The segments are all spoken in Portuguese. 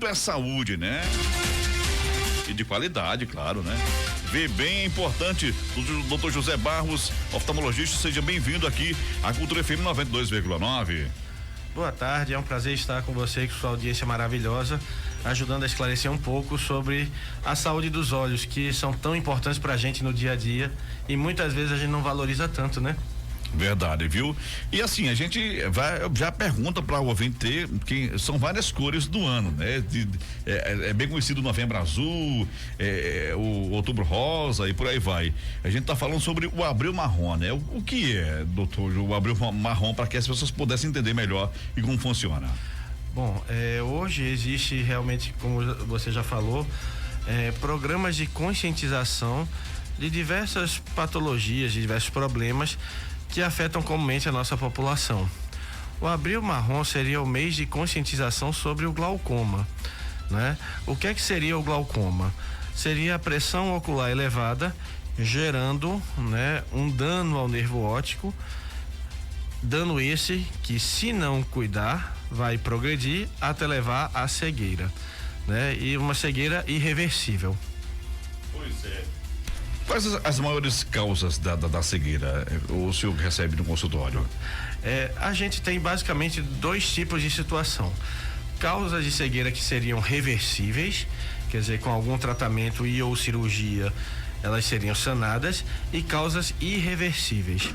é saúde, né? E de qualidade, claro, né? Ver bem é importante. O Dr. José Barros, oftalmologista, seja bem-vindo aqui à Cultura FM 92,9. Boa tarde, é um prazer estar com você e com sua audiência maravilhosa, ajudando a esclarecer um pouco sobre a saúde dos olhos, que são tão importantes pra gente no dia a dia e muitas vezes a gente não valoriza tanto, né? Verdade, viu? E assim, a gente já pergunta para o ouvinte ter, que são várias cores do ano, né? É bem conhecido o Novembro Azul, o Outubro Rosa e por aí vai. A gente tá falando sobre o Abril Marrom, né? O que é, doutor, o Abril Marrom, para que as pessoas pudessem entender melhor e como funciona? Bom, hoje existe realmente, como você já falou, programas de conscientização de diversas patologias, de diversos problemas que afetam comumente a nossa população. O Abril Marrom seria o mês de conscientização sobre o glaucoma, né? O que é que seria o glaucoma? Seria a pressão ocular elevada, gerando, né, um dano ao nervo óptico, dano esse que, se não cuidar, vai progredir até levar à cegueira, né? E uma cegueira irreversível. Pois é. Quais as maiores causas da cegueira o senhor recebe no consultório? A gente tem basicamente dois tipos de situação. Causas de cegueira que seriam reversíveis, quer dizer, com algum tratamento e ou cirurgia, elas seriam sanadas, e causas irreversíveis.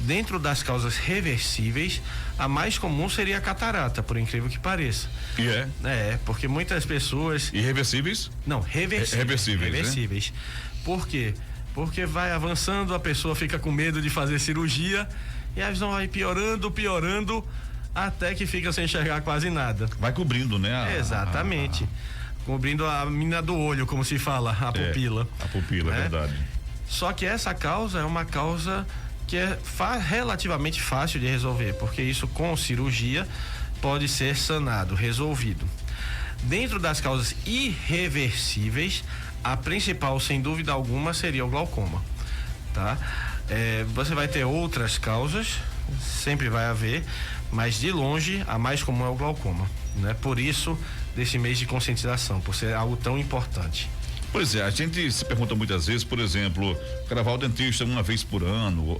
Dentro das causas reversíveis, a mais comum seria a catarata, por incrível que pareça. E porque muitas pessoas... Irreversíveis? Não, reversíveis. Reversíveis. Né? Por quê? Porque vai avançando, a pessoa fica com medo de fazer cirurgia e a visão vai piorando, até que fica sem enxergar quase nada. Vai cobrindo, né? Exatamente. Cobrindo a mina do olho, como se fala, a pupila. A pupila, é verdade. Só que essa causa é uma causa que é relativamente fácil de resolver, porque isso com cirurgia pode ser sanado, resolvido. Dentro das causas irreversíveis, a principal, sem dúvida alguma, seria o glaucoma, tá? Você vai ter outras causas, sempre vai haver, mas de longe a mais comum é o glaucoma, né? Por isso, desse mês de conscientização, por ser algo tão importante. Pois é, a gente se pergunta muitas vezes, por exemplo, gravar o dentista uma vez por ano,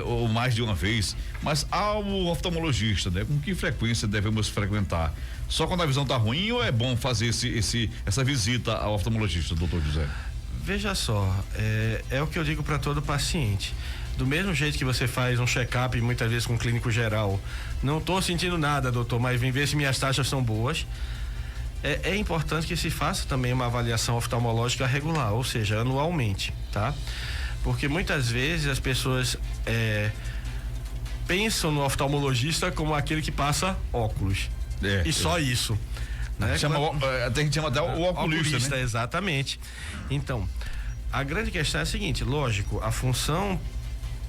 ou mais de uma vez, mas ao oftalmologista, né? Com que frequência devemos frequentar? Só quando a visão tá ruim, ou é bom fazer essa visita ao oftalmologista, doutor José? Veja só, é o que eu digo para todo paciente. Do mesmo jeito que você faz um check-up muitas vezes com um clínico geral, não tô sentindo nada, doutor, mas vem ver se minhas taxas são boas. É importante que se faça também uma avaliação oftalmológica regular, ou seja, anualmente, tá? Porque muitas vezes as pessoas pensam no oftalmologista como aquele que passa óculos. E só isso. Né? A gente chama até o oculista, né? Exatamente. Então, a grande questão é a seguinte, lógico, a função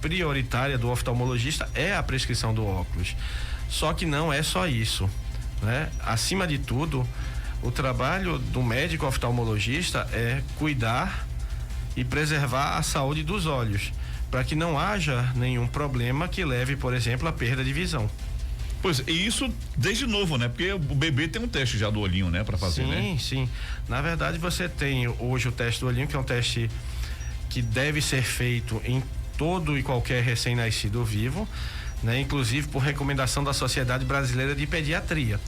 prioritária do oftalmologista é a prescrição do óculos. Só que não é só isso, né? Acima de tudo, o trabalho do médico oftalmologista é cuidar e preservar a saúde dos olhos, para que não haja nenhum problema que leve, por exemplo, à perda de visão. Pois, e isso desde novo, né? Porque o bebê tem um teste já do olhinho, né? Para fazer, né? Sim. Na verdade, você tem hoje o teste do olhinho, que é um teste que deve ser feito em todo e qualquer recém-nascido vivo, né? Inclusive por recomendação da Sociedade Brasileira de Pediatria,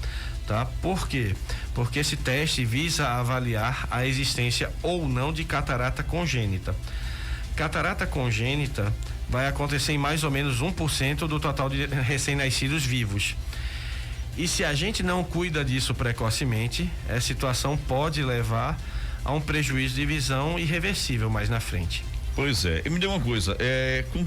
tá? Por quê? Porque esse teste visa avaliar a existência ou não de catarata congênita. Catarata congênita vai acontecer em mais ou menos 1% do total de recém-nascidos vivos. E se a gente não cuida disso precocemente, essa situação pode levar a um prejuízo de visão irreversível mais na frente. Pois é, e me dê uma coisa, com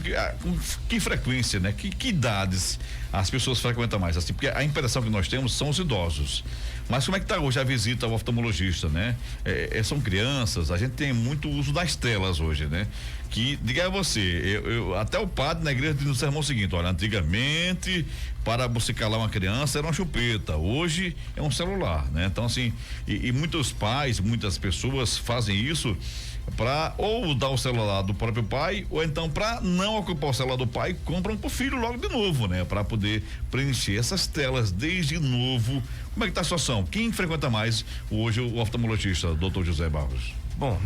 que frequência, né? Que idades as pessoas frequentam mais? Assim, porque a impressão que nós temos são os idosos. Mas como é que tá hoje a visita ao oftalmologista, né? São crianças, a gente tem muito uso das telas hoje, né? Que, diga a você, até o padre na igreja diz no sermão seguinte, olha, antigamente, para você calar uma criança era uma chupeta, hoje é um celular, né? Então, assim, e muitos pais, muitas pessoas fazem isso para ou dar o celular do próprio pai, ou então para não ocupar o celular do pai, compram pro filho logo de novo, né? Para poder preencher essas telas desde novo. Como é que tá a situação? Quem frequenta mais hoje o oftalmologista, doutor José Barros? Bom,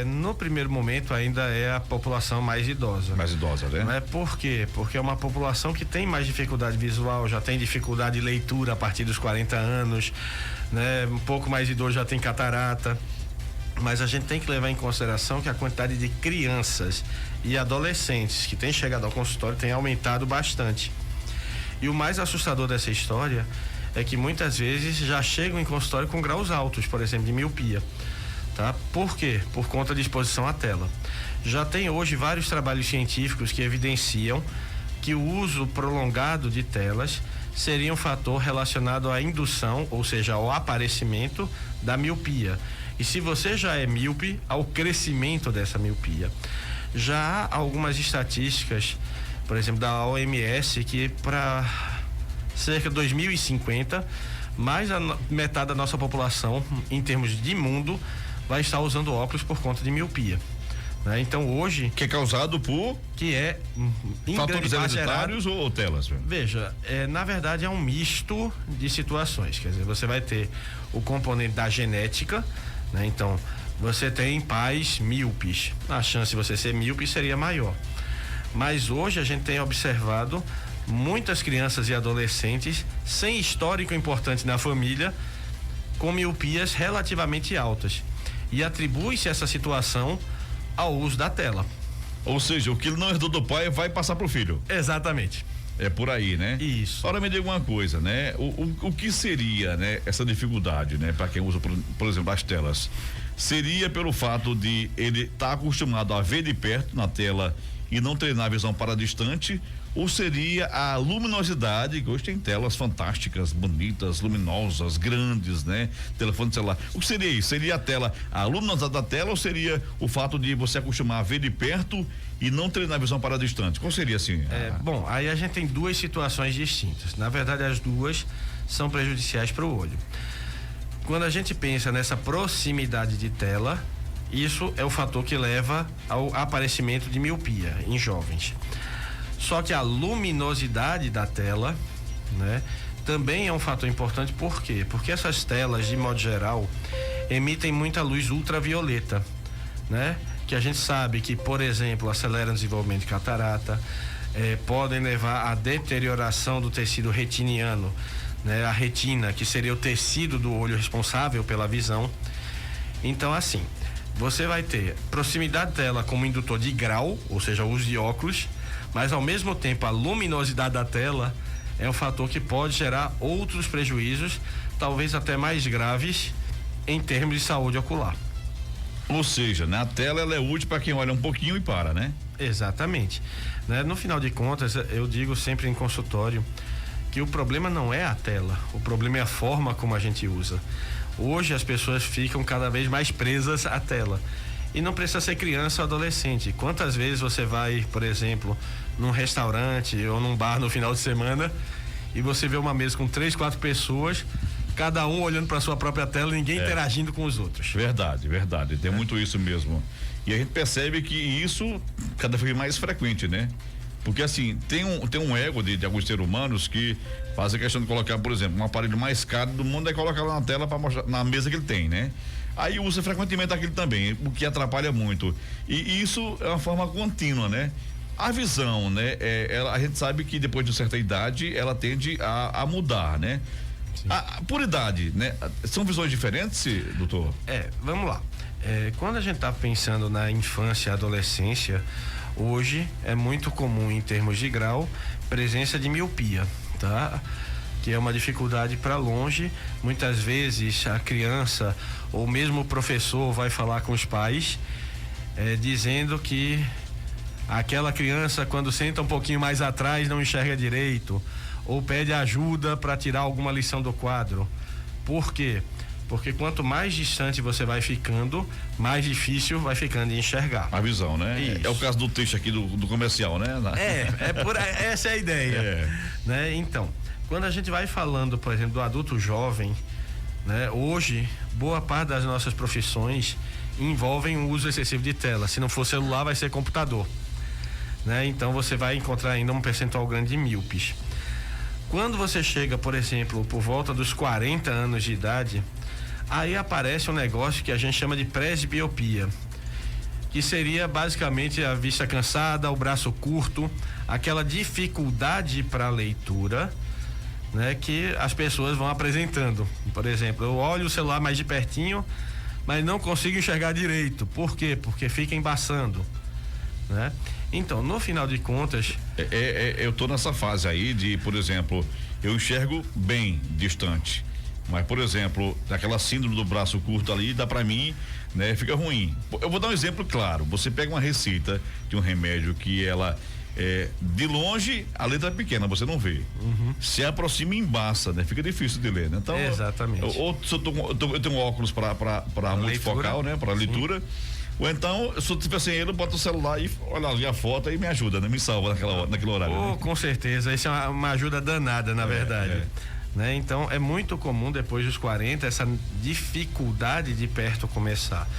no primeiro momento ainda é a população mais idosa. Mais idosa, né? Não é por quê? Porque é uma população que tem mais dificuldade visual, já tem dificuldade de leitura a partir dos 40 anos, né? Um pouco mais idoso já tem catarata. Mas a gente tem que levar em consideração que a quantidade de crianças e adolescentes que têm chegado ao consultório tem aumentado bastante. E o mais assustador dessa história é que muitas vezes já chegam em consultório com graus altos, por exemplo, de miopia. Tá? Por quê? Por conta de exposição à tela. Já tem hoje vários trabalhos científicos que evidenciam que o uso prolongado de telas seria um fator relacionado à indução, ou seja, ao aparecimento da miopia. E se você já é míope, ao crescimento dessa miopia. Já há algumas estatísticas, por exemplo, da OMS, que para cerca de 2050, mais da metade da nossa população, em termos de mundo, vai estar usando óculos por conta de miopia. Né? Então hoje... Que é causado por... Que é... fatores hereditários ou telas? Veja, na verdade é um misto de situações. Quer dizer, você vai ter o componente da genética, né? Então, você tem pais míopes. A chance de você ser míope seria maior. Mas hoje a gente tem observado muitas crianças e adolescentes sem histórico importante na família, com miopias relativamente altas. E atribui-se essa situação ao uso da tela. Ou seja, o que não herdou do pai vai passar pro filho. Exatamente. É por aí, né? Isso. Agora me diga uma coisa, né? O que seria, né, essa dificuldade, né, para quem usa, por exemplo, as telas? Seria pelo fato de ele estar acostumado a ver de perto na tela e não treinar a visão para distante, ou seria a luminosidade, que hoje tem telas fantásticas, bonitas, luminosas, grandes, né? Telefone celular. O que seria isso? Seria a luminosidade da tela, ou seria o fato de você acostumar a ver de perto e não treinar a visão para distante? Qual seria assim? Bom, aí a gente tem duas situações distintas. Na verdade, as duas são prejudiciais para o olho. Quando a gente pensa nessa proximidade de tela, isso é o fator que leva ao aparecimento de miopia em jovens. Só que a luminosidade da tela, né, também é um fator importante. Por quê? Porque essas telas, de modo geral, emitem muita luz ultravioleta, né? Que a gente sabe que, por exemplo, acelera o desenvolvimento de catarata, podem levar à deterioração do tecido retiniano, né? A retina, que seria o tecido do olho responsável pela visão. Então, assim, você vai ter proximidade dela como indutor de grau, ou seja, o uso de óculos, mas ao mesmo tempo a luminosidade da tela é um fator que pode gerar outros prejuízos, talvez até mais graves, em termos de saúde ocular. Ou seja, né, a tela ela é útil para quem olha um pouquinho e para, né? Exatamente. Né? No final de contas, eu digo sempre em consultório que o problema não é a tela, o problema é a forma como a gente usa. Hoje as pessoas ficam cada vez mais presas à tela. E não precisa ser criança ou adolescente. Quantas vezes você vai, por exemplo, num restaurante ou num bar no final de semana e você vê uma mesa com 3, 4 pessoas, cada um olhando para sua própria tela e ninguém interagindo com os outros. Verdade. Tem muito isso mesmo. E a gente percebe que isso cada vez mais frequente, né? Porque assim, tem um ego de alguns seres humanos que fazem questão de colocar, por exemplo, um aparelho mais caro do mundo e colocar lá na tela para mostrar na mesa que ele tem, né? Aí usa frequentemente aquilo também, o que atrapalha muito. E isso é uma forma contínua, né? A visão, né? A gente sabe que depois de uma certa idade ela tende a mudar, né? Por idade, né? São visões diferentes, doutor? Vamos lá. Quando a gente está pensando na infância e adolescência, hoje é muito comum, em termos de grau, presença de miopia, tá? Que é uma dificuldade para longe. Muitas vezes a criança ou mesmo o professor vai falar com os pais, dizendo que aquela criança, quando senta um pouquinho mais atrás, não enxerga direito, ou pede ajuda para tirar alguma lição do quadro. Por quê? Porque quanto mais distante você vai ficando, mais difícil vai ficando de enxergar. A visão, né? Isso. É o caso do texto aqui do comercial, né? Essa é a ideia. Né? Então, quando a gente vai falando, por exemplo, do adulto jovem, né? Hoje, boa parte das nossas profissões envolvem o uso excessivo de tela. Se não for celular, vai ser computador, né? Então você vai encontrar ainda um percentual grande de míopes. Quando você chega, por exemplo, por volta dos 40 anos de idade, aí aparece um negócio que a gente chama de presbiopia, que seria basicamente a vista cansada, o braço curto, aquela dificuldade para a leitura, né, que as pessoas vão apresentando. Por exemplo, eu olho o celular mais de pertinho, mas não consigo enxergar direito. Por quê? Porque fica embaçando, né? Então, no final de contas, eu tô nessa fase aí de, por exemplo, eu enxergo bem distante, mas, por exemplo, aquela síndrome do braço curto ali, dá pra mim, né, fica ruim. Eu vou dar um exemplo claro. Você pega uma receita de um remédio que ela de longe a letra é pequena, você não vê. Se aproxima e embaça, né? Fica difícil de ler, né? Então, exatamente. Ou se eu tenho óculos para multifocal, né? Para leitura. Ou então, se eu tiver sem ele, eu boto o celular e olha ali a foto e me ajuda, né? Me salva naquele horário. Oh, né? Com certeza, isso é uma ajuda danada, na verdade. Né? Então, é muito comum depois dos 40 essa dificuldade de perto começar.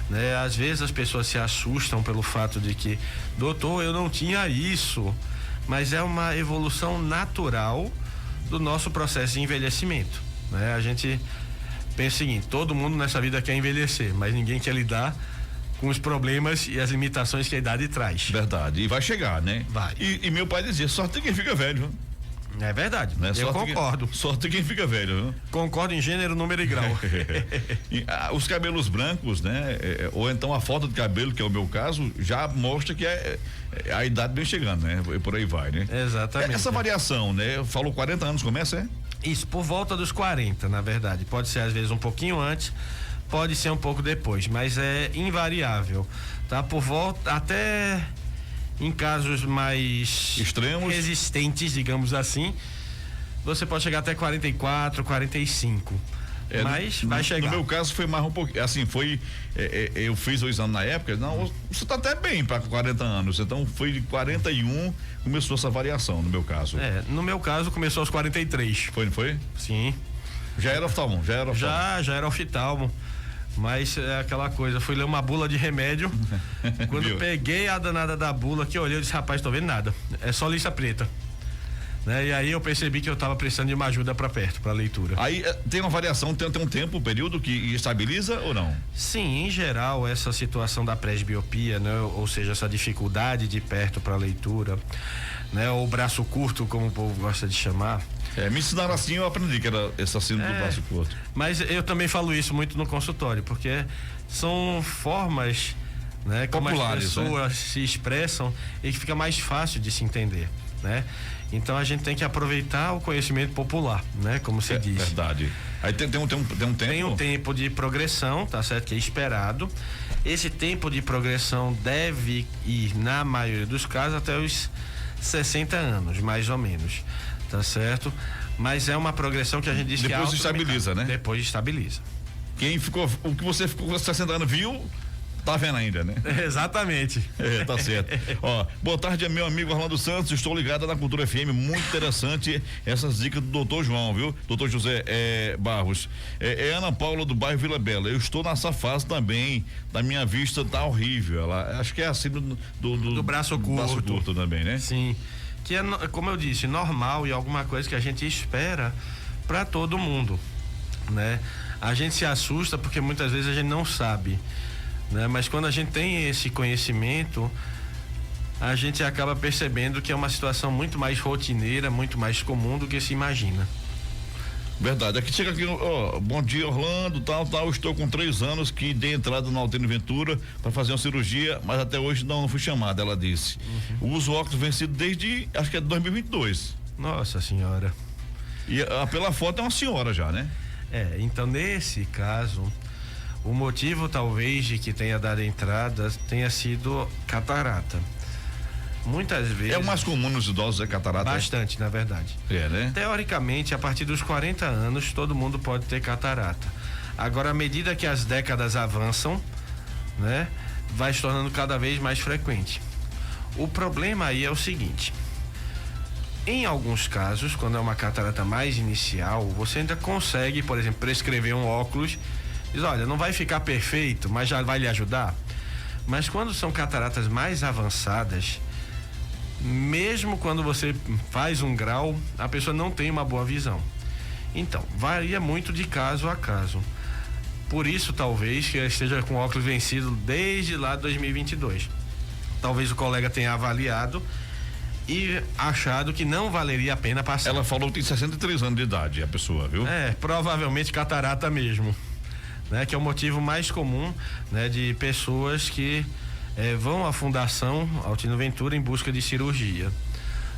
Né? Às vezes as pessoas se assustam pelo fato de que, doutor, eu não tinha isso, mas é uma evolução natural do nosso processo de envelhecimento, né? A gente pensa o seguinte: todo mundo nessa vida quer envelhecer, mas ninguém quer lidar com os problemas e as limitações que a idade traz. Verdade, e vai chegar, né? Vai. E meu pai dizia, sorte quem fica velho. É verdade, Né? eu concordo. Sorte quem fica velho, viu? Concordo em gênero, número e grau. Os cabelos brancos, né? Ou então a falta de cabelo, que é o meu caso, já mostra que a idade vem chegando, né? E por aí vai, né? Exatamente. Essa variação, né? Falou 40 anos, começa, Isso, por volta dos 40, na verdade. Pode ser às vezes um pouquinho antes, pode ser um pouco depois, mas é invariável, tá? Por volta, até em casos mais extremos, resistentes, digamos assim, você pode chegar até 44, 45. Mas vai chegar. No meu caso foi mais um pouquinho, assim, eu fiz o exame na época, não, você tá até bem para 40 anos, então foi de 41, começou essa variação no meu caso. No meu caso começou aos 43. Foi, não foi? Sim. Já era oftalmo, Já era oftalmo. Mas é aquela coisa, fui ler uma bula de remédio. Quando peguei a danada da bula, que eu olhei, eu disse, rapaz, tô vendo nada. É só lista preta. Né? E aí eu percebi que eu tava precisando de uma ajuda para perto, para leitura. Aí tem uma variação, tem um tempo, um período que estabiliza ou não? Sim, em geral, essa situação da presbiopia, né? Ou seja, essa dificuldade de perto para leitura, né? Ou braço curto, como o povo gosta de chamar. Me ensinaram assim, eu aprendi que era essa síndrome do braço curto. Mas eu também falo isso muito no consultório, porque são formas, né, como populares, as pessoas se expressam e que fica mais fácil de se entender, né? Então a gente tem que aproveitar o conhecimento popular, né? Como você diz. Verdade. Aí tem um tempo. Tem um tempo de progressão, tá certo? Que é esperado. Esse tempo de progressão deve ir, na maioria dos casos, até os 60 anos, mais ou menos. Tá certo? Mas é uma progressão que a gente diz que depois estabiliza, né? Depois estabiliza. O que você ficou com 60 anos viu, tá vendo ainda, né? Exatamente. Tá certo. Ó, boa tarde, meu amigo Orlando Santos, estou ligado na Cultura FM, muito interessante essas dicas do doutor João, viu? Doutor José Barros. Ana Paula do bairro Vila Bela, eu estou nessa fase também, da minha vista tá horrível, ela, acho que é assim do braço curto. Braço curto também, né? Sim. Que é, como eu disse, normal e alguma coisa que a gente espera para todo mundo, né? A gente se assusta porque muitas vezes a gente não sabe, né? Mas quando a gente tem esse conhecimento, a gente acaba percebendo que é uma situação muito mais rotineira, muito mais comum do que se imagina. Verdade, aqui chega aqui, ó, bom dia Orlando, tal, estou com 3 anos que dei entrada na Altino Ventura para fazer uma cirurgia, mas até hoje não fui chamada, ela disse. Uso óculos vencido desde, acho que é 2022. Nossa senhora. E pela foto é uma senhora já, né? Então nesse caso, o motivo talvez de que tenha dado entrada tenha sido catarata. Muitas vezes. É o mais comum nos idosos, catarata? Bastante, na verdade. Né? Teoricamente, a partir dos 40 anos, todo mundo pode ter catarata. Agora, à medida que as décadas avançam, né, vai se tornando cada vez mais frequente. O problema aí é o seguinte: Em alguns casos, quando é uma catarata mais inicial, você ainda consegue, por exemplo, prescrever um óculos. Diz, olha, não vai ficar perfeito, mas já vai lhe ajudar. Mas quando são cataratas mais avançadas, mesmo quando você faz um grau, a pessoa não tem uma boa visão. Então, varia muito de caso a caso. Por isso, talvez, que esteja com óculos vencido desde lá de 2022. Talvez o colega tenha avaliado e achado que não valeria a pena passar. Ela falou que tem 63 anos de idade, a pessoa, viu? Provavelmente catarata mesmo, né? Que é o motivo mais comum, né? De pessoas que vão à Fundação Altino Ventura em busca de cirurgia,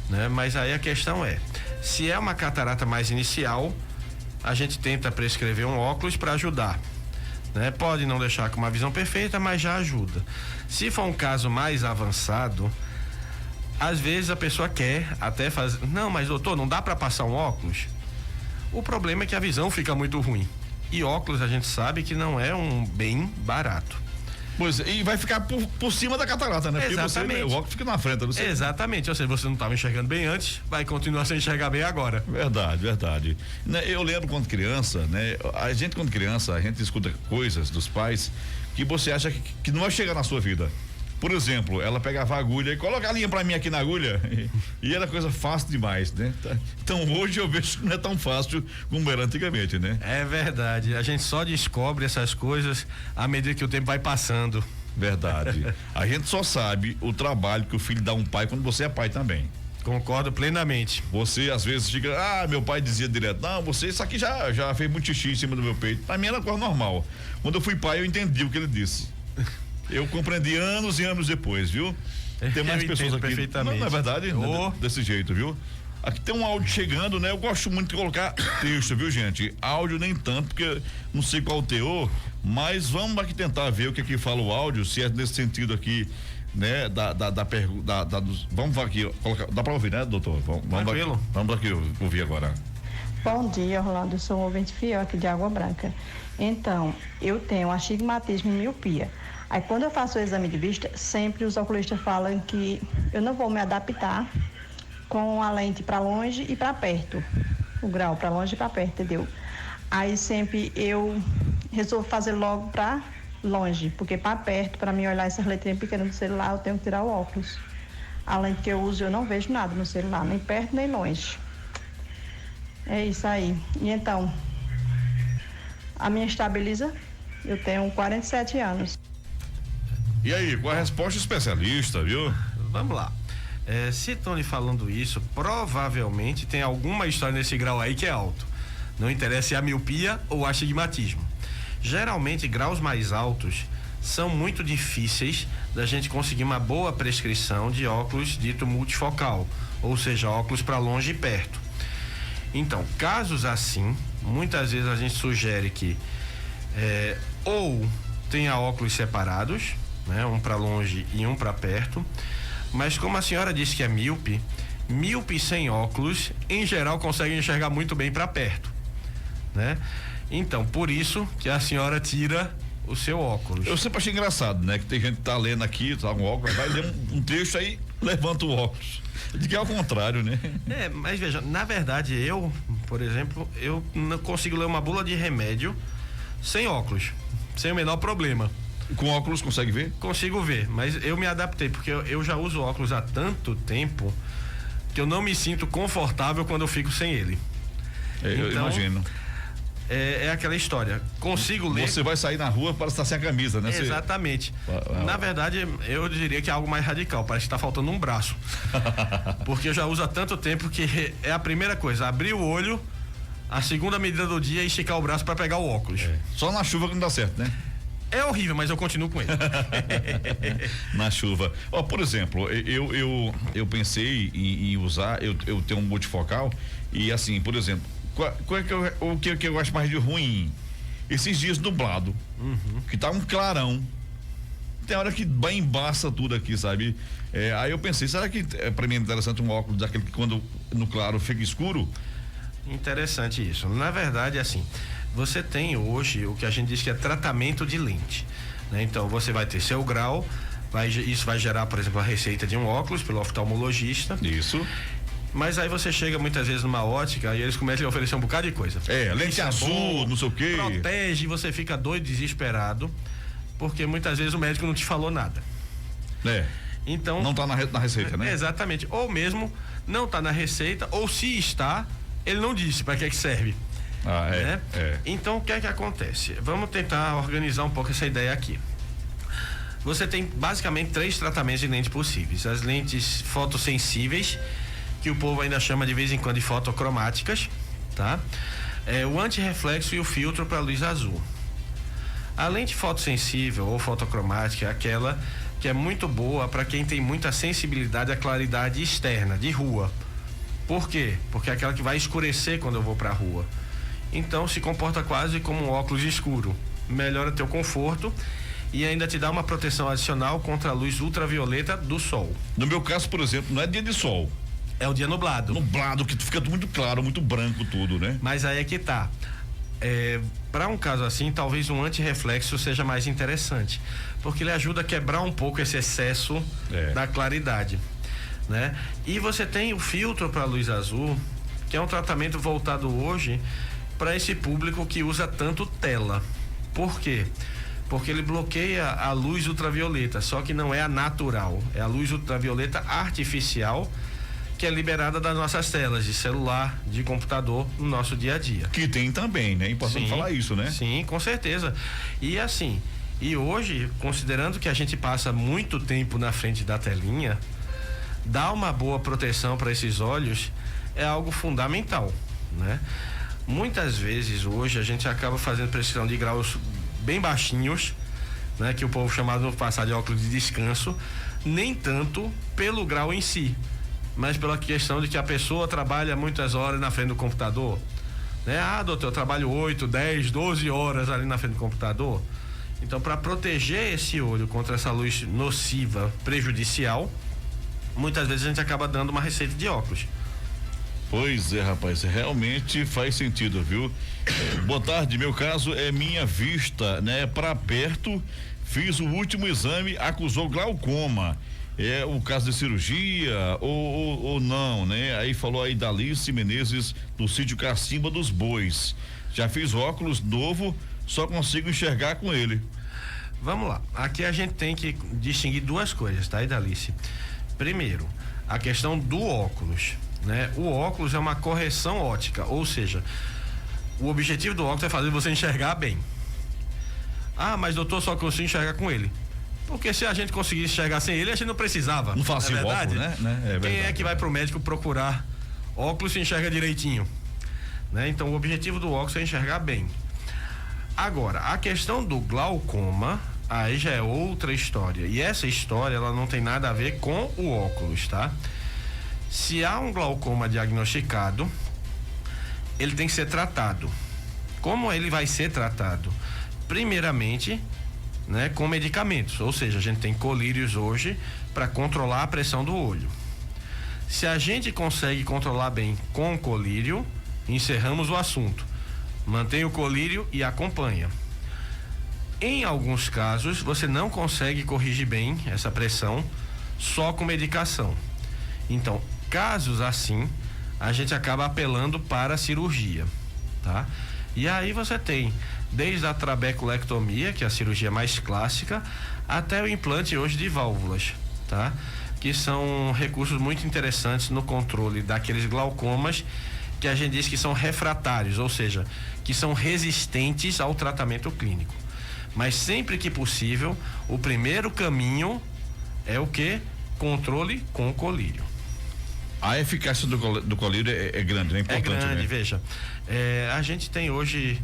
né? Mas aí a questão é, se é uma catarata mais inicial, a gente tenta prescrever um óculos para ajudar, né? Pode não deixar com uma visão perfeita, mas já ajuda. Se for um caso mais avançado, às vezes a pessoa quer até fazer, não, mas doutor, não dá para passar um óculos? O problema é que a visão fica muito ruim. E óculos a gente sabe que não é um bem barato. Pois, e vai ficar por cima da catarata, né? Exatamente. Porque o óculos fica na frente, não sei. Exatamente, ou seja, você não estava enxergando bem antes, vai continuar sem enxergar bem agora. Verdade. Eu lembro quando criança, né? A gente quando criança, a gente escuta coisas dos pais que você acha que não vai chegar na sua vida. Por exemplo, ela pegava a agulha e coloca a linha pra mim aqui na agulha e era coisa fácil demais, né? Então hoje eu vejo que não é tão fácil como era antigamente, né? É verdade, a gente só descobre essas coisas à medida que o tempo vai passando. Verdade. A gente só sabe o trabalho que o filho dá a um pai quando você é pai também. Concordo plenamente. Você às vezes fica, meu pai dizia direto, não, você isso aqui já fez muito xixi em cima do meu peito. Pra mim era coisa normal. Quando eu fui pai eu entendi o que ele disse. Eu compreendi anos e anos depois, viu? Tem mais pessoas aqui. Perfeitamente. Não é verdade? Desse jeito, viu? Aqui tem um áudio chegando, né? Eu gosto muito de colocar texto, viu, gente? Áudio nem tanto, porque não sei qual o teor, mas vamos aqui tentar ver o que aqui fala o áudio, se é nesse sentido aqui, né? Da pergunta, vamos aqui, colocar, dá pra ouvir, né, doutor? Vamos aqui ouvir agora. Bom dia, Rolando, eu sou um ouvinte fiel aqui de Água Branca. Então, eu tenho astigmatismo e miopia. Aí quando eu faço o exame de vista, sempre os oculistas falam que eu não vou me adaptar com a lente para longe e para perto, o grau para longe e para perto, entendeu? Aí sempre eu resolvo fazer logo para longe, porque para perto, para mim olhar essas letrinhas pequenas do celular, eu tenho que tirar o óculos. A lente que eu uso, eu não vejo nada no celular, nem perto nem longe. É isso aí. E então, a minha estabiliza, eu tenho 47 anos. E aí, com a resposta especialista, viu? Vamos lá. Se estão lhe falando isso, provavelmente tem alguma história nesse grau aí que é alto. Não interessa se é a miopia ou astigmatismo. Geralmente, graus mais altos são muito difíceis da gente conseguir uma boa prescrição de óculos dito multifocal, ou seja, óculos para longe e perto. Então, casos assim, muitas vezes a gente sugere que ou tenha óculos separados, né? Um para longe e um para perto, mas como a senhora disse que é míope sem óculos, em geral conseguem enxergar muito bem para perto, né? Então, por isso que a senhora tira o seu óculos. Eu sempre achei engraçado, né? Que tem gente que tá lendo aqui, tá com óculos, vai ler um texto aí, levanta o óculos. De que é ao contrário, né? Mas veja, na verdade eu, por exemplo, eu não consigo ler uma bula de remédio sem óculos, sem o menor problema. Com óculos consegue ver? Consigo ver, mas eu me adaptei, porque eu já uso óculos há tanto tempo que eu não me sinto confortável quando eu fico sem ele. Eu imagino. É aquela história, consigo ler. Você vai sair na rua para estar sem a camisa, né? Exatamente. Na verdade, eu diria que é algo mais radical, parece que está faltando um braço. Porque eu já uso há tanto tempo que é a primeira coisa, abrir o olho, a segunda medida do dia é esticar o braço para pegar o óculos. Só na chuva que não dá certo, né? É horrível, mas eu continuo com ele. Na chuva. Por exemplo, eu pensei em usar, eu tenho um multifocal e assim, por exemplo, o que eu acho mais de ruim? Esses dias nublado, que tá um clarão. Tem hora que embaça tudo aqui, sabe? Aí eu pensei, será que pra mim é interessante um óculos daquele que quando no claro fica escuro? Interessante isso. Na verdade, assim, você tem hoje o que a gente diz que é tratamento de lente, né? Então você vai ter seu grau, isso vai gerar, por exemplo, a receita de um óculos pelo oftalmologista. Isso. Mas aí você chega muitas vezes numa ótica e eles começam a oferecer um bocado de coisa. Lente azul, bom, não sei o quê. Protege, você fica doido, desesperado, porque muitas vezes o médico não te falou nada. Então, não está na receita, né? Exatamente. Ou mesmo não está na receita, ou se está, ele não disse para que é que serve. Né? Então, o que é que acontece? Vamos tentar organizar um pouco essa ideia aqui. Você tem basicamente 3 tratamentos de lente possíveis. As lentes fotossensíveis, que o povo ainda chama de vez em quando de fotocromáticas, tá? O antirreflexo e o filtro para luz azul. A lente fotossensível ou fotocromática é aquela que é muito boa para quem tem muita sensibilidade à claridade externa, de rua. Por quê? Porque é aquela que vai escurecer quando eu vou para a rua. Então se comporta quase como um óculos escuro. Melhora teu conforto e ainda te dá uma proteção adicional contra a luz ultravioleta do sol. No meu caso, por exemplo, não é dia de sol. É o dia nublado. Nublado, que fica muito claro, muito branco tudo, né? Mas aí é que tá. Para um caso assim, talvez um antirreflexo seja mais interessante, porque ele ajuda a quebrar um pouco esse excesso da claridade, né? E você tem o filtro para luz azul, que é um tratamento voltado hoje para esse público que usa tanto tela. Por quê? Porque ele bloqueia a luz ultravioleta, só que não é a natural, é a luz ultravioleta artificial, que é liberada das nossas telas de celular, de computador, no nosso dia a dia. Que tem também, né? É importante falar isso, né? Sim, com certeza. E assim, hoje, considerando que a gente passa muito tempo na frente da telinha, dar uma boa proteção para esses olhos é algo fundamental, né? Muitas vezes hoje a gente acaba fazendo prescrição de graus bem baixinhos, né? Que o povo chamava no passado de óculos de descanso, nem tanto pelo grau em si, mas pela questão de que a pessoa trabalha muitas horas na frente do computador, né? Doutor, eu trabalho 8, 10, 12 horas ali na frente do computador. Então, para proteger esse olho contra essa luz nociva, prejudicial, muitas vezes a gente acaba dando uma receita de óculos. Pois é, rapaz, realmente faz sentido, viu? Boa tarde, meu caso é minha vista, né? Para perto, fiz o último exame, acusou glaucoma. É o caso de cirurgia ou não, né? Aí falou aí da Alice Menezes do sítio Cacimba dos Bois. Já fiz óculos novo, só consigo enxergar com ele. Vamos lá. Aqui a gente tem que distinguir 2 coisas, tá, Idalice? Primeiro, a questão do óculos, né? O óculos é uma correção ótica, ou seja, o objetivo do óculos é fazer você enxergar bem. Mas doutor, só consigo enxergar com ele. Porque se a gente conseguisse enxergar sem ele, a gente não precisava. Não fazia óculos, né? Quem é que vai pro médico procurar óculos se enxerga direitinho? Né? Então, o objetivo do óculos é enxergar bem. Agora, a questão do glaucoma, aí já é outra história. E essa história, ela não tem nada a ver com o óculos, tá? Se há um glaucoma diagnosticado, ele tem que ser tratado. Como ele vai ser tratado? Primeiramente, né, com medicamentos, ou seja, a gente tem colírios hoje para controlar a pressão do olho. Se a gente consegue controlar bem com o colírio, encerramos o assunto. Mantém o colírio e acompanha. Em alguns casos, você não consegue corrigir bem essa pressão só com medicação. Então, casos assim, a gente acaba apelando para a cirurgia, tá? E aí você tem desde a trabeculectomia, que é a cirurgia mais clássica, até o implante hoje de válvulas, tá? Que são recursos muito interessantes no controle daqueles glaucomas que a gente diz que são refratários, ou seja, que são resistentes ao tratamento clínico. Mas sempre que possível, o primeiro caminho é o quê? Controle com o colírio. A eficácia do colírio é grande, né? É grande, né? Veja. A gente tem hoje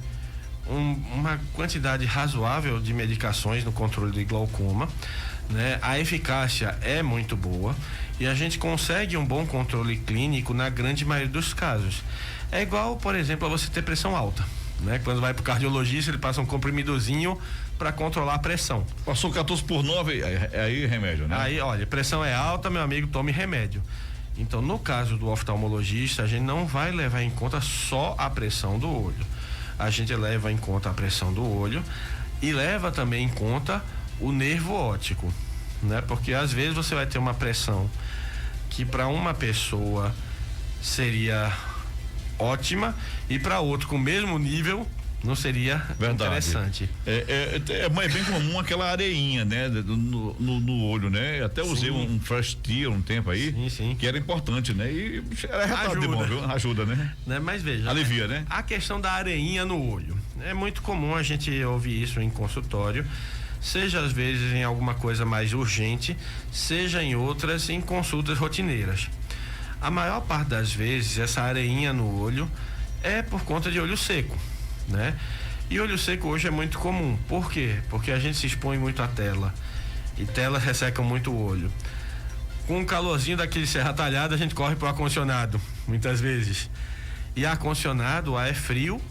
uma quantidade razoável de medicações no controle de glaucoma, né? A eficácia é muito boa e a gente consegue um bom controle clínico na grande maioria dos casos. É igual, por exemplo, a você ter pressão alta, né? Quando vai pro cardiologista, ele passa um comprimidozinho para controlar a pressão. Passou 14/9, aí remédio, né? Aí, olha, pressão é alta, meu amigo, tome remédio. Então, no caso do oftalmologista, a gente não vai levar em conta só a pressão do olho. A gente leva em conta a pressão do olho e leva também em conta o nervo óptico, né? Porque às vezes você vai ter uma pressão que para uma pessoa seria ótima, e para outro com o mesmo nível não seria interessante. É bem comum aquela areinha, né? No olho, né? Até usei um Fresh Tear um tempo aí, sim. Que era importante, né? E era retardo de bom, viu? Ajuda, né? Mas veja. Alivia, né? A questão da areinha no olho. É muito comum a gente ouvir isso em consultório, seja às vezes em alguma coisa mais urgente, seja em outras em consultas rotineiras. A maior parte das vezes essa areinha no olho é por conta de olho seco, né? E olho seco hoje é muito comum. Por quê? Porque a gente se expõe muito à tela e telas ressecam muito o olho. Com o calorzinho daquele serra talhada, a gente corre pro ar-condicionado muitas vezes. E ar-condicionado, o ar é frio,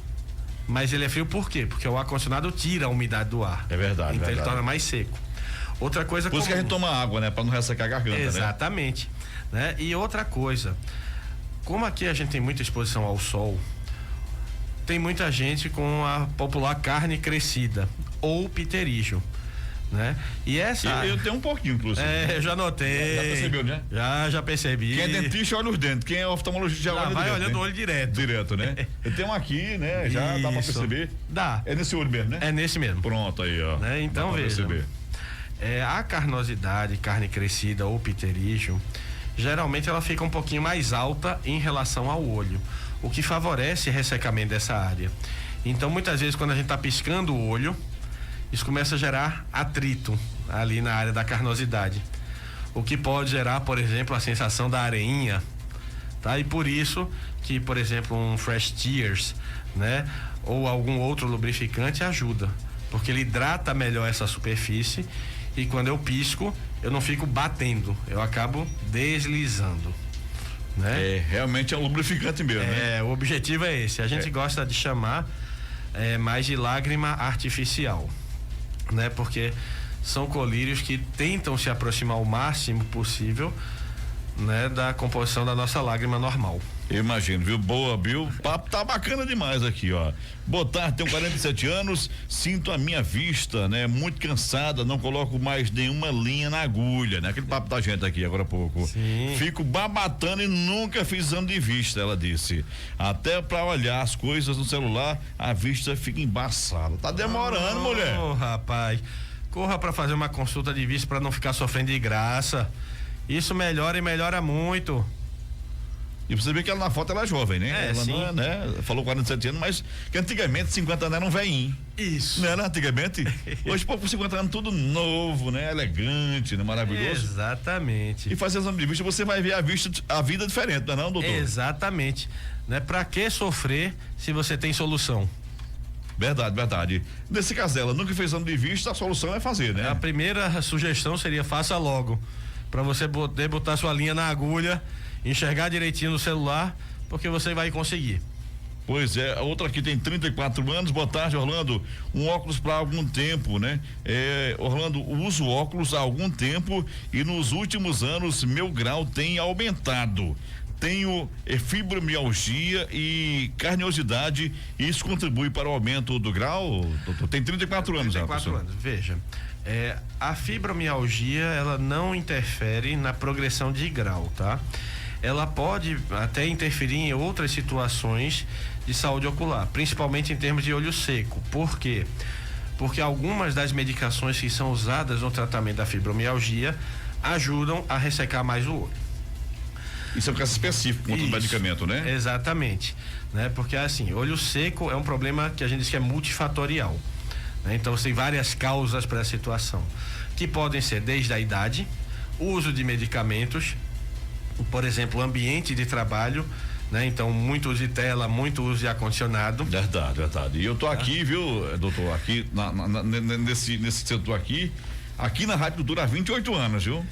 mas ele é frio por quê? Porque o ar-condicionado tira a umidade do ar. É verdade. Então ele torna mais seco. Outra coisa por isso que a gente toma água, né? Para não ressecar a garganta. Exatamente. Né? E outra coisa, como aqui a gente tem muita exposição ao sol, tem muita gente com a popular carne crescida ou pterígio, né? E essa... Eu tenho um pouquinho, inclusive. Eu já notei. Já percebeu, né? Já percebi. Quem é dentista olha os dentes, quem é oftalmologista já olha vai direto, olhando né? o olho direto. Direto, né? Eu tenho um aqui, né? Já dá pra perceber. Dá. É nesse olho mesmo, né? É nesse mesmo. Pronto, aí, ó. Né? Então, veja. A carnosidade, carne crescida ou pterígio, geralmente ela fica um pouquinho mais alta em relação ao olho, o que favorece o ressecamento dessa área. Então, muitas vezes, quando a gente está piscando o olho, isso começa a gerar atrito ali na área da carnosidade, o que pode gerar, por exemplo, a sensação da areinha, tá? E por isso que, por exemplo, um Fresh Tears, né? Ou algum outro lubrificante ajuda, porque ele hidrata melhor essa superfície e quando eu pisco, eu não fico batendo, eu acabo deslizando, né? Realmente é um lubrificante mesmo, né? O objetivo é esse. A gente gosta de chamar mais de lágrima artificial, né? Porque são colírios que tentam se aproximar o máximo possível, né, da composição da nossa lágrima normal. Eu imagino, viu? Boa, viu? O papo tá bacana demais aqui, ó. Boa tarde, tenho 47 anos, sinto a minha vista, né? Muito cansada, não coloco mais nenhuma linha na agulha, né? Aquele papo da gente aqui agora há pouco. Sim. Fico babatando e nunca fiz exame de vista, ela disse. Até pra olhar as coisas no celular, a vista fica embaçada. Tá demorando, mulher. Ô, rapaz, corra pra fazer uma consulta de vista pra não ficar sofrendo de graça. Isso melhora e melhora muito. E você vê que ela na foto ela é jovem, né? Ela sim. não é, né? Falou 47 anos, mas que antigamente 50 anos era um velhinho. Isso. Não era antigamente? Hoje, pô, com 50 anos tudo novo, né? Elegante, né? Maravilhoso. Exatamente. E fazer exame de vista, você vai ver a vida diferente, não é não, doutor? Exatamente. Né? Pra que sofrer se você tem solução? Verdade. Nesse caso dela, nunca fez exame de vista, a solução é fazer, né? A primeira sugestão seria faça logo, para você poder botar sua linha na agulha, enxergar direitinho no celular, porque você vai conseguir. Pois é, a outra aqui tem 34 anos. Boa tarde, Orlando. Um óculos para algum tempo, né? Orlando, uso óculos há algum tempo e nos últimos anos meu grau tem aumentado. Tenho fibromialgia e carnosidade, e isso contribui para o aumento do grau, doutor? Tem 34 anos, 34 anos. Veja, a fibromialgia, ela não interfere na progressão de grau, tá? Ela pode até interferir em outras situações de saúde ocular, principalmente em termos de olho seco. Por quê? Porque algumas das medicações que são usadas no tratamento da fibromialgia ajudam a ressecar mais o olho. Isso é um caso específico contra o medicamento, né? Exatamente, né? Porque assim, olho seco é um problema que a gente diz que é multifatorial, né? Então tem várias causas para a situação, que podem ser desde a idade, uso de medicamentos, por exemplo, ambiente de trabalho, né? Então muito uso de tela, muito uso de ar-condicionado. Verdade. E eu tô aqui, viu, doutor, aqui nesse setor aqui na Rádio Cultura há 28 anos, viu?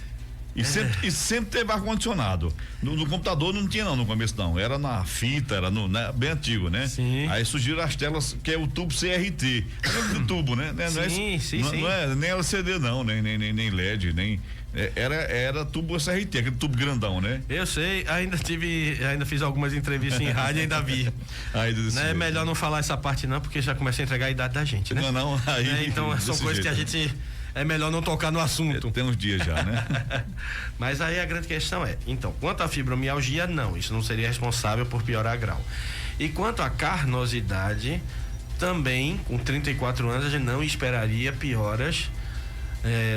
E sempre teve ar-condicionado. No computador não tinha no começo não, era na fita, era né, bem antigo, né? Sim. Aí surgiram as telas que é o tubo CRT, do tubo, né? Sim. Não é nem LCD não, nem LED, nem era tubo CRT, aquele tubo grandão, né? Eu sei, ainda fiz algumas entrevistas em rádio e ainda vi. Não é melhor não falar essa parte não, porque já começa a entregar a idade da gente, né? Não, aí. Então são coisas que a gente é melhor não tocar no assunto. Tem uns dias já, né? Mas aí a grande questão é, então, quanto à fibromialgia, não, isso não seria responsável por piorar grau. E quanto à carnosidade, também, com 34 anos, a gente não esperaria pioras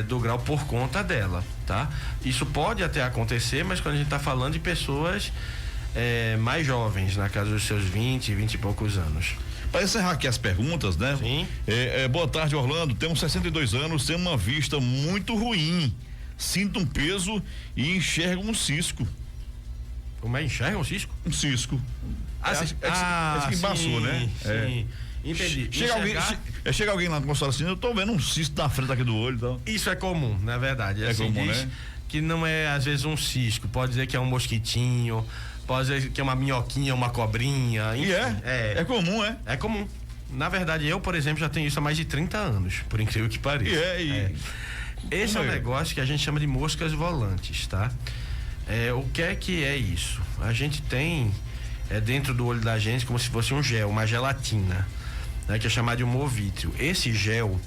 do grau por conta dela, tá? Isso pode até acontecer, mas quando a gente está falando de pessoas mais jovens, na casa dos seus 20 e poucos anos. Para encerrar aqui as perguntas, né? Sim. Boa tarde, Orlando. Tenho 62 anos, tenho uma vista muito ruim. Sinto um peso e enxergo um cisco. Como é? Enxerga um cisco? Um cisco. Acho que embaçou, né? Sim. Entendi. Chega alguém lá no consultório assim, eu tô vendo um cisto na frente aqui do olho e tal. Isso é comum, na verdade. É assim, comum, diz né? que não é às vezes um cisco, pode dizer que é um mosquitinho, pode dizer que é uma minhoquinha, uma cobrinha. Enfim, é comum, é? É comum. Na verdade, eu, por exemplo, já tenho isso há mais de 30 anos, por incrível que pareça. Esse é um negócio que a gente chama de moscas volantes, tá? O que é isso? A gente tem dentro do olho da gente como se fosse um gel, uma gelatina, né, que é chamado de humor vítreo. Esse gel,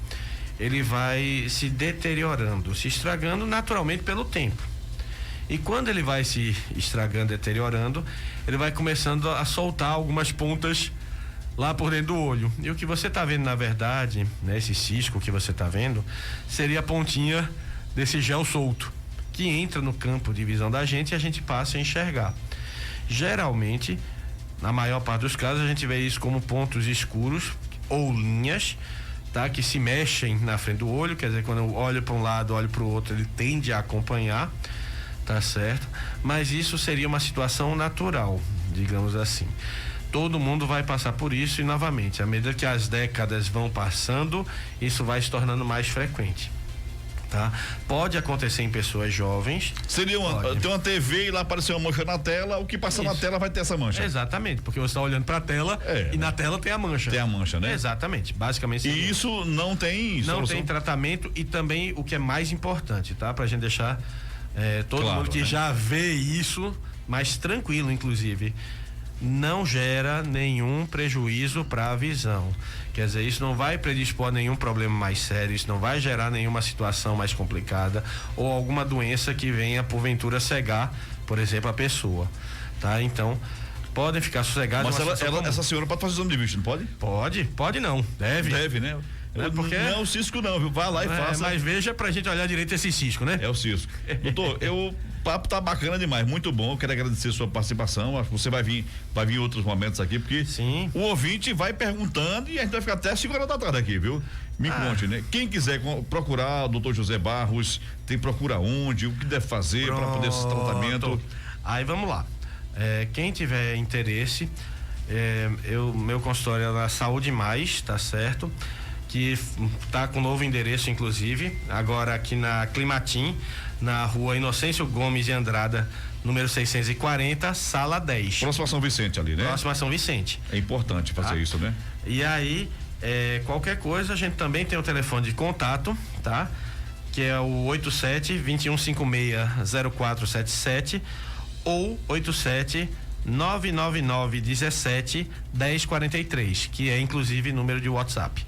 ele vai se deteriorando, se estragando naturalmente pelo tempo. E quando ele vai se estragando, deteriorando, ele vai começando a soltar algumas pontas lá por dentro do olho. E o que você está vendo, na verdade, né, esse cisco que você está vendo, seria a pontinha desse gel solto, que entra no campo de visão da gente e a gente passa a enxergar. Geralmente, na maior parte dos casos, a gente vê isso como pontos escuros ou linhas, tá? Que se mexem na frente do olho, quer dizer, quando eu olho para um lado, olho para o outro, ele tende a acompanhar, tá certo? Mas isso seria uma situação natural, digamos assim. Todo mundo vai passar por isso e, novamente, à medida que as décadas vão passando, isso vai se tornando mais frequente. Tá? Pode acontecer em pessoas jovens. Seria tem uma TV e lá apareceu uma mancha na tela, o que passa na tela vai ter essa mancha. Exatamente, porque você está olhando para a tela e na tela tem a mancha. Tem a mancha, né? Exatamente, basicamente. E isso não tem solução. Não tem tratamento e também o que é mais importante, tá? Pra gente deixar todo mundo que já vê isso mais tranquilo, inclusive. Não gera nenhum prejuízo para a visão. Quer dizer, isso não vai predispor a nenhum problema mais sério, isso não vai gerar nenhuma situação mais complicada ou alguma doença que venha porventura cegar, por exemplo, a pessoa, tá? Então, podem ficar sossegados. Mas essa senhora pode fazer exame de vista, não pode? Pode não, deve. Deve, né? Porque... Não é o cisco não, viu? Vai lá e faça. Mas veja pra gente olhar direito esse cisco, né? É o cisco. Doutor, o papo tá bacana demais, muito bom, eu quero agradecer a sua participação, acho que você vai vir em outros momentos aqui, porque sim, o ouvinte vai perguntando e a gente vai ficar até 5 horas da tarde aqui, viu? Me conte, né? Quem quiser procurar o doutor José Barros, procura onde, o que deve fazer para poder esse tratamento? Aí vamos lá. Quem tiver interesse, meu consultório é na Saúde Mais, tá certo? Que tá com novo endereço, inclusive, agora aqui na Climatim, na rua Inocêncio Gomes de Andrada, número 640, sala 10. Próxima São Vicente ali, né? Próxima São Vicente. É importante fazer isso, né? E aí, qualquer coisa, a gente também tem o telefone de contato, tá? Que é o 87-2156-0477 ou 87-999-17-1043, que é inclusive número de WhatsApp.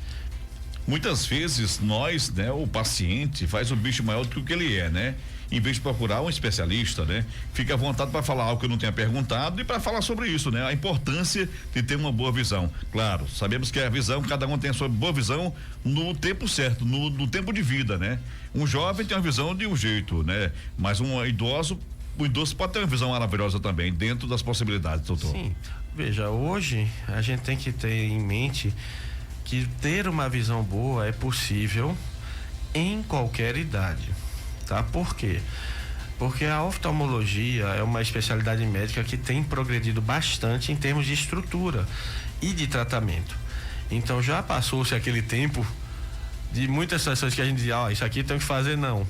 Muitas vezes nós, né, o paciente faz o bicho maior do que o que ele é, né? Em vez de procurar um especialista, né? Fica à vontade para falar algo que eu não tenha perguntado e para falar sobre isso, né? A importância de ter uma boa visão. Claro, sabemos que a visão, cada um tem a sua boa visão no tempo certo, no tempo de vida, né? Um jovem tem uma visão de um jeito, né? Mas o idoso pode ter uma visão maravilhosa também, dentro das possibilidades, doutor. Sim, veja, hoje a gente tem que ter em mente que ter uma visão boa é possível em qualquer idade, tá? Por quê? Porque a oftalmologia é uma especialidade médica que tem progredido bastante em termos de estrutura e de tratamento. Então já passou-se aquele tempo de muitas situações que a gente dizia, isso aqui tem que fazer, não.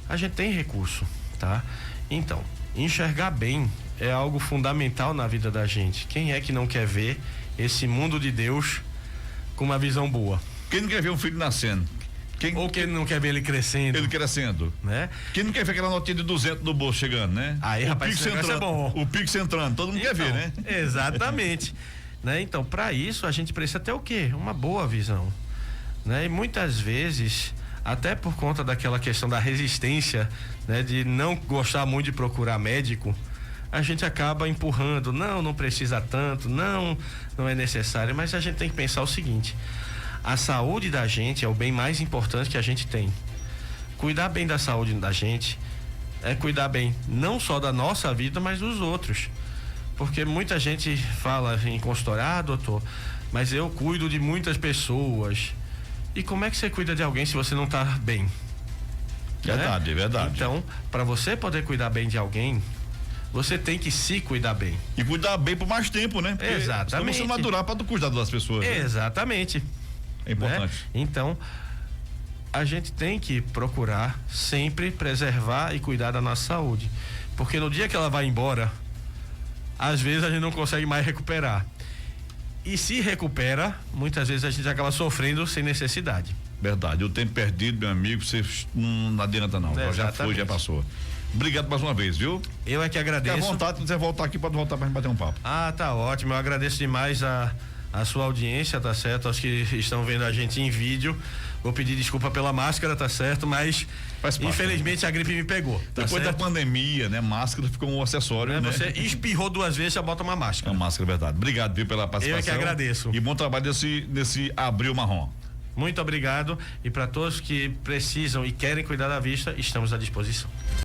A gente tem recurso, tá? Então, enxergar bem é algo fundamental na vida da gente. Quem é que não quer ver esse mundo de Deus com uma visão boa? Quem não quer ver um filho nascendo? Ou quem não quer ver ele crescendo? Ele crescendo, né? Quem não quer ver aquela notinha de 200 no bolso chegando, né? Aí, rapaz, isso é bom. O Pix entrando, todo mundo quer ver, né? Exatamente. Né? Então, para isso, a gente precisa ter o quê? Uma boa visão, né? E muitas vezes até por conta daquela questão da resistência, né, de não gostar muito de procurar médico, a gente acaba empurrando, não precisa tanto, não é necessário, mas a gente tem que pensar o seguinte: a saúde da gente é o bem mais importante que a gente tem. Cuidar bem da saúde da gente é cuidar bem não só da nossa vida, mas dos outros. Porque muita gente fala em consultório, doutor, mas eu cuido de muitas pessoas. E como é que você cuida de alguém se você não está bem? Verdade, né? verdade. Então, para você poder cuidar bem de alguém, você tem que se cuidar bem. E cuidar bem por mais tempo, né? Porque exatamente. Você não vai durar para cuidar das pessoas. Né? Exatamente. É importante. Né? Então, a gente tem que procurar sempre preservar e cuidar da nossa saúde. Porque no dia que ela vai embora, às vezes a gente não consegue mais recuperar. E se recupera, muitas vezes a gente acaba sofrendo sem necessidade. Verdade. O tempo perdido, meu amigo, você não adianta não. Já foi, já passou. Obrigado mais uma vez, viu? Eu é que agradeço. Fique à vontade, se você voltar aqui, pode voltar pra gente bater um papo. Ah, tá ótimo. Eu agradeço demais a sua audiência, tá certo? Aos que estão vendo a gente em vídeo. Vou pedir desculpa pela máscara, tá certo? Mas infelizmente a gripe me pegou. Tá Depois certo? da pandemia, né? Máscara ficou um acessório, né? Você espirrou 2 vezes, já bota uma máscara. Uma máscara, verdade. Obrigado, viu, pela participação. Eu é que agradeço. E bom trabalho nesse abril marrom. Muito obrigado. E para todos que precisam e querem cuidar da vista, estamos à disposição.